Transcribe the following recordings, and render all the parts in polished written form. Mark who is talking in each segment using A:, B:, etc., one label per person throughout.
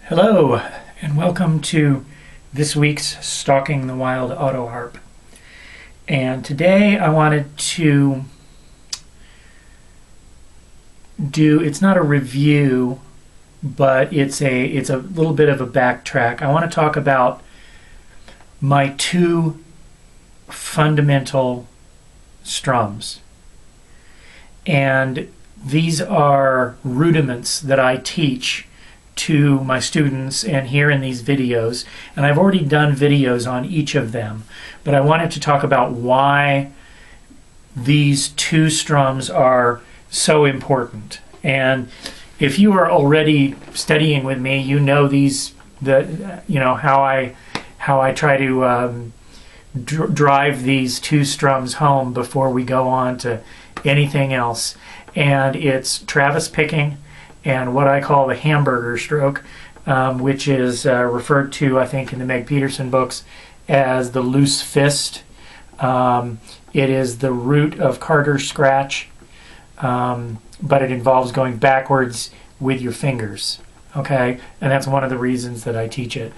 A: Hello, and welcome to this week's Stalking the Wild Autoharp. And today I wanted to it's not a review, but it's a little bit of a backtrack. I want to talk about my two fundamental strums. And these are rudiments that I teach to my students and here in these videos, and I've already done videos on each of them, but I wanted to talk about why these two strums are so important. And if you are already studying with me, you know how I try to drive these two strums home before we go on to anything else. And it's Travis picking and what I call the Hamburger Stroke, which is referred to, I think, in the Meg Peterson books as the loose fist. It is the root of Carter scratch, but it involves going backwards with your fingers, okay? And that's one of the reasons that I teach it.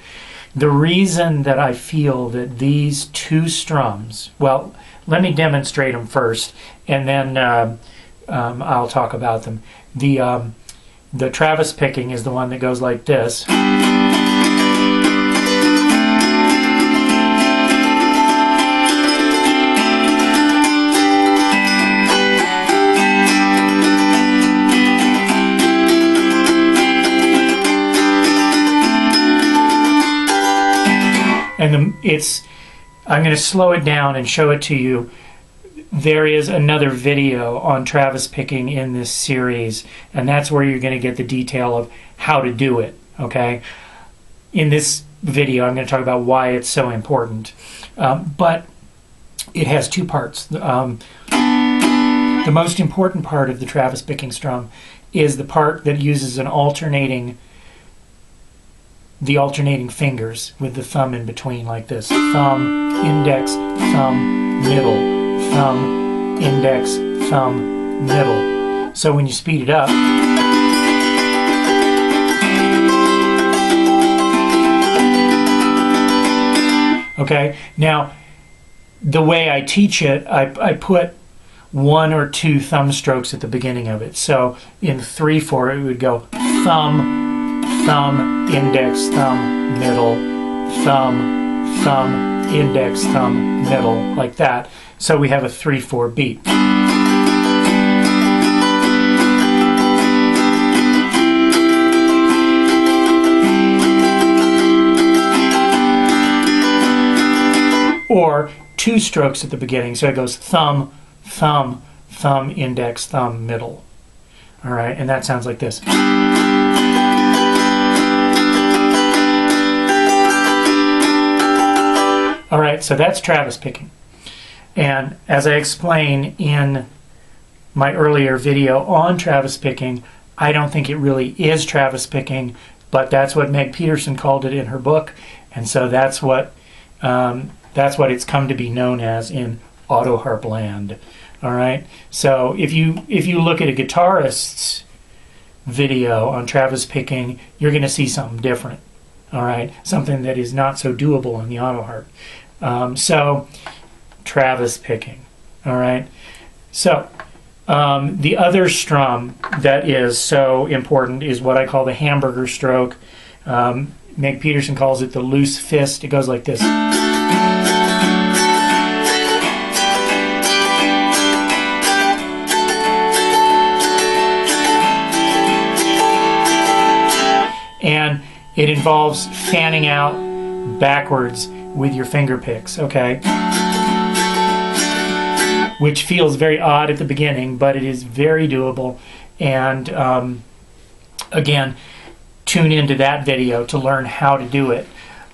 A: The reason that I feel that these two strums, well, let me demonstrate them first, and then I'll talk about them. The Travis picking is the one that goes like this. And I'm going to slow it down and show it to you. There is another video on Travis picking in this series, and that's where you're going to get the detail of how to do it, okay? In this video, I'm going to talk about why it's so important. But it has two parts. The most important part of the Travis picking strum is the part that uses the alternating fingers with the thumb in between, like this. Thumb, index, thumb, middle. Thumb, index, thumb, middle. So when you speed it up, okay, now the way I teach it, I put one or two thumb strokes at the beginning of it. So in 3/4 it would go thumb, thumb, index, thumb, middle, thumb, thumb, index, thumb, middle, like that. So we have a 3/4 beat. Or two strokes at the beginning. So it goes thumb, thumb, thumb, index, thumb, middle. All right, and that sounds like this. All right, so that's Travis picking. And as I explained in my earlier video on Travis picking, I don't think it really is Travis picking, but that's what Meg Peterson called it in her book, and so that's what it's come to be known as in Autoharp land. All right. So if you look at a guitarist's video on Travis picking, you're going to see something different. All right, something that is not so doable on the Autoharp. So Travis picking. All right. So the other strum that is so important is what I call the Hamburger Stroke. Meg Peterson calls it the loose fist. It goes like this. And it involves fanning out backwards with your finger picks, okay? Which feels very odd at the beginning, but it is very doable. And again, tune into that video to learn how to do it.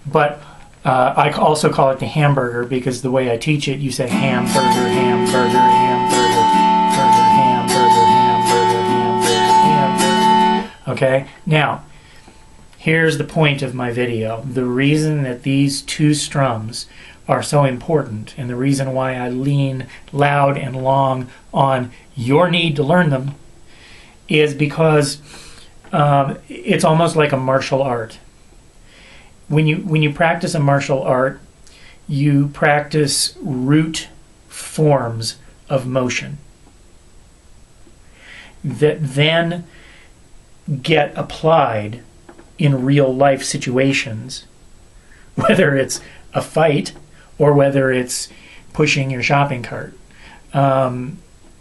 A: But I also call it the hamburger because the way I teach it, you say hamburger, hamburger, hamburger, hamburger, hamburger, hamburger, hamburger. Okay? Now, here's the point of my video. The reason that these two strums are so important, and the reason why I lean loud and long on your need to learn them, is because It's almost like a martial art. When you practice a martial art, you practice root forms of motion that then get applied in real life situations, whether it's a fight or whether it's pushing your shopping cart. And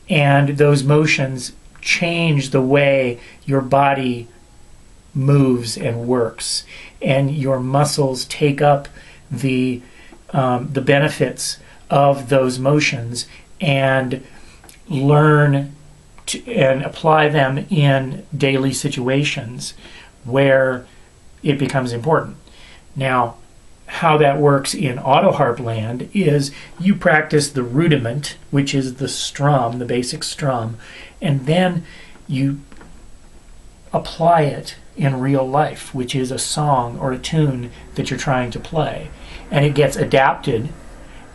A: those motions change the way your body moves and works, and your muscles take up the benefits of those motions and learn and apply them in daily situations where it becomes important. Now, how that works in Autoharp land is you practice the rudiment, which is the strum, the basic strum, and then you apply it in real life, which is a song or a tune that you're trying to play. And it gets adapted,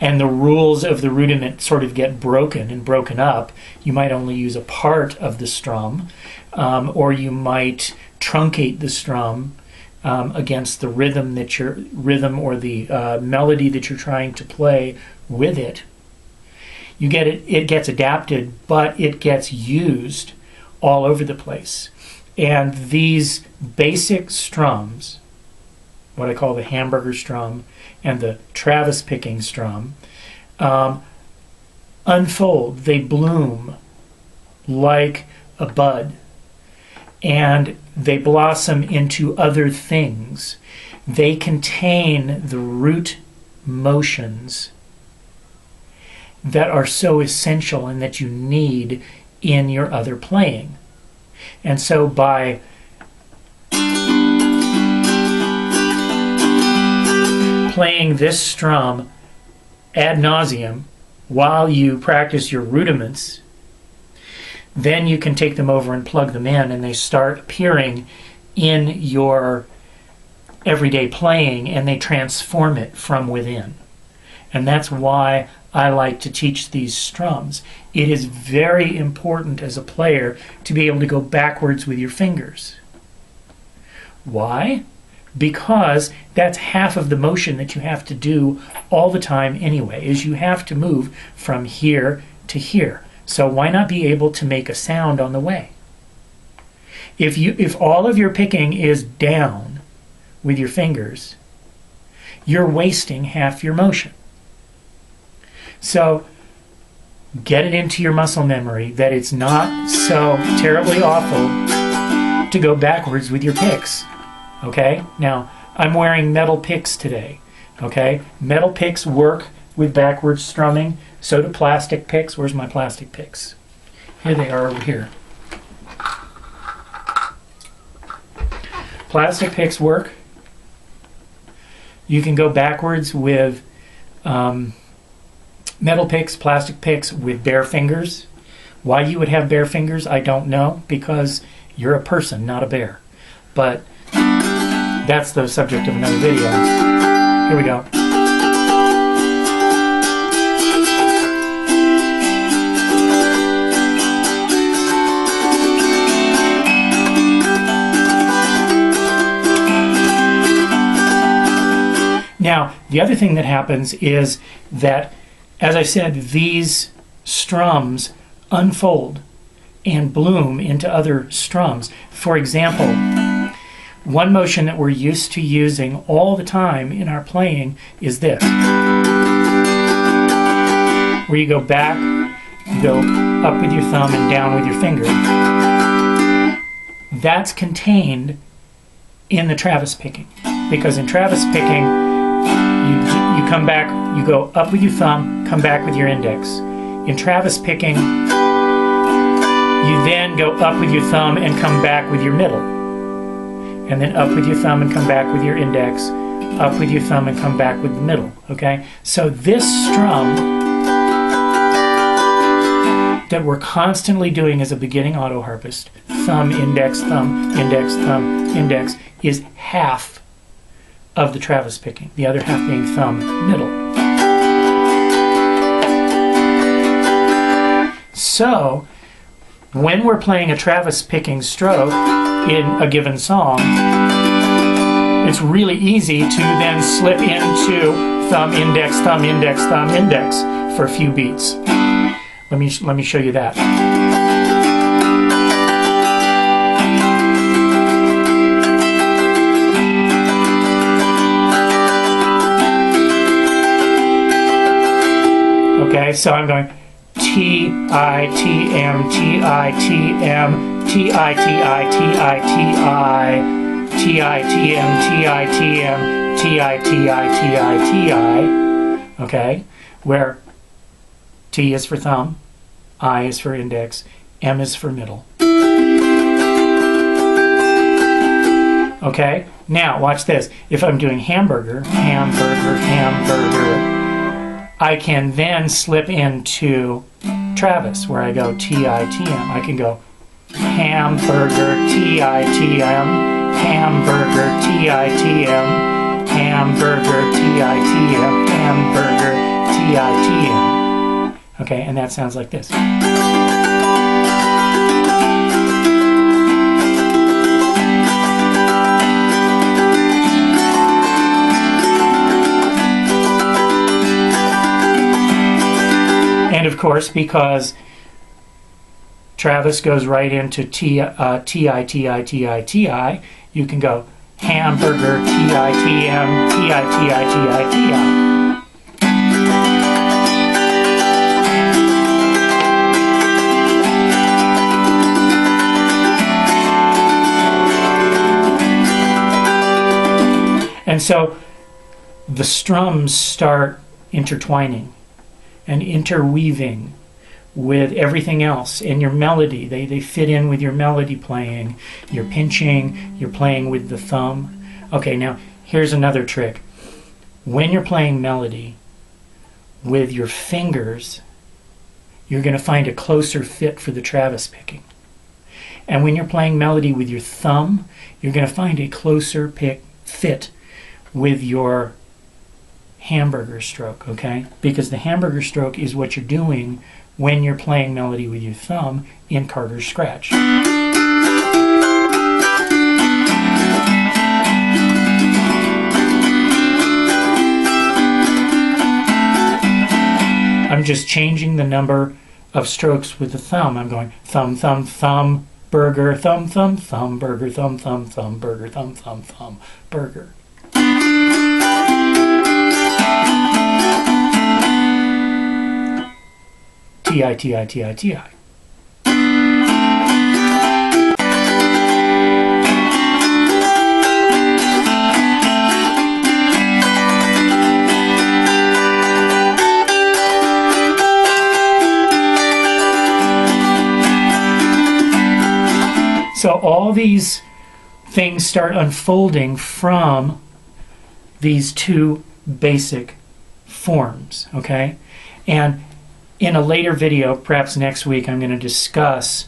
A: and the rules of the rudiment sort of get broken and broken up. You might only use a part of the strum, or you might truncate the strum against the rhythm or the melody that you're trying to play with it. You get it. It gets adapted, but it gets used all over the place. And these basic strums, what I call the Hamburger strum and the Travis picking strum, unfold. They bloom like a bud, and they blossom into other things. They contain the root motions that are so essential and that you need in your other playing. And so by playing this strum ad nauseum while you practice your rudiments, then you can take them over and plug them in, and they start appearing in your everyday playing, and they transform it from within. And that's why I like to teach these strums. It is very important as a player to be able to go backwards with your fingers. Why? Because that's half of the motion that you have to do all the time anyway, is you have to move from here to here. So why not be able to make a sound on the way? If all of your picking is down with your fingers, you're wasting half your motion. So get it into your muscle memory that it's not so terribly awful to go backwards with your picks. Okay? Now, I'm wearing metal picks today. Okay? Metal picks work with backwards strumming. So do plastic picks. Where's my plastic picks? Here they are over here. Plastic picks work. You can go backwards with metal picks, plastic picks with bare fingers. Why you would have bare fingers, I don't know, because you're a person, not a bear. But that's the subject of another video. Here we go. Now, the other thing that happens is that, as I said, these strums unfold and bloom into other strums. For example, one motion that we're used to using all the time in our playing is this, where you go back, you go up with your thumb and down with your finger. That's contained in the Travis picking, because in Travis picking, you come back, you go up with your thumb, come back with your index. In Travis picking, you then go up with your thumb and come back with your middle. And then up with your thumb and come back with your index, up with your thumb and come back with the middle. Okay? So this strum that we're constantly doing as a beginning autoharpist, thumb, index, index, is half of the Travis picking, the other half being thumb, middle. So, when we're playing a Travis picking stroke, in a given song, it's really easy to then slip into thumb, index, thumb, index, thumb, index for a few beats. Let me show you that. Okay, so I'm going T I T M T I T M T I T I T I T I T I T M T I T M T I T I T I T I. Okay, where T is for thumb, I is for index, M is for middle. Okay, now watch this. If I'm doing hamburger, hamburger, hamburger, I can then slip into Travis, where I go T-I-T-M. I can go hamburger, T-I-T-M, hamburger, T-I-T-M, hamburger, T-I-T-M, hamburger, T-I-T-M. Okay, and that sounds like this. And of course, because Travis goes right into T-I-T-I-T-I-T-I, you can go hamburger, T-I-T-M, T-I-T-I-T-I-T-I. And so the strums start intertwining and interweaving with everything else in your melody. They fit in with your melody playing. You're pinching, you're playing with the thumb. Okay, now here's another trick. When you're playing melody with your fingers, you're going to find a closer fit for the Travis picking. And when you're playing melody with your thumb, you're going to find a closer fit with your Hamburger stroke, okay? Because the Hamburger stroke is what you're doing when you're playing melody with your thumb in Carter's scratch. I'm just changing the number of strokes with the thumb. I'm going thumb, thumb, thumb, burger, thumb, thumb, thumb, burger, thumb, thumb, thumb, burger, thumb, thumb, thumb, burger. T-I-T-I-T-I-T-I. So all these things start unfolding from these two basic forms, okay? And in a later video, perhaps next week, I'm going to discuss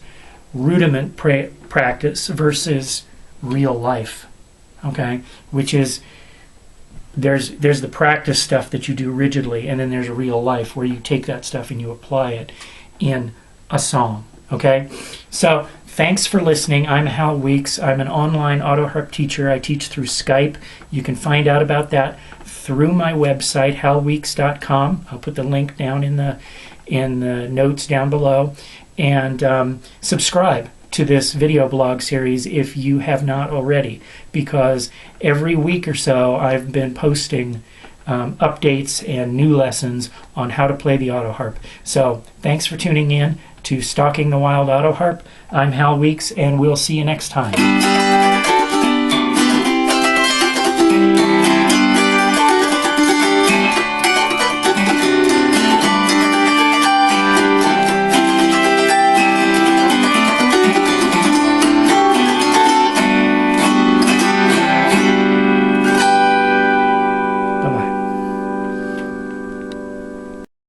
A: rudiment practice versus real life, okay? Which is, there's the practice stuff that you do rigidly, and then there's real life where you take that stuff and you apply it in a song, okay? So thanks for listening. I'm Hal Weeks. I'm an online Autoharp teacher. I teach through Skype. You can find out about that through my website, halweeks.com. I'll put the link down in the notes down below. And subscribe to this video blog series if you have not already, because every week or so I've been posting updates and new lessons on how to play the Autoharp. So thanks for tuning in to Stalking the Wild Autoharp. I'm Hal Weeks, and we'll see you next time.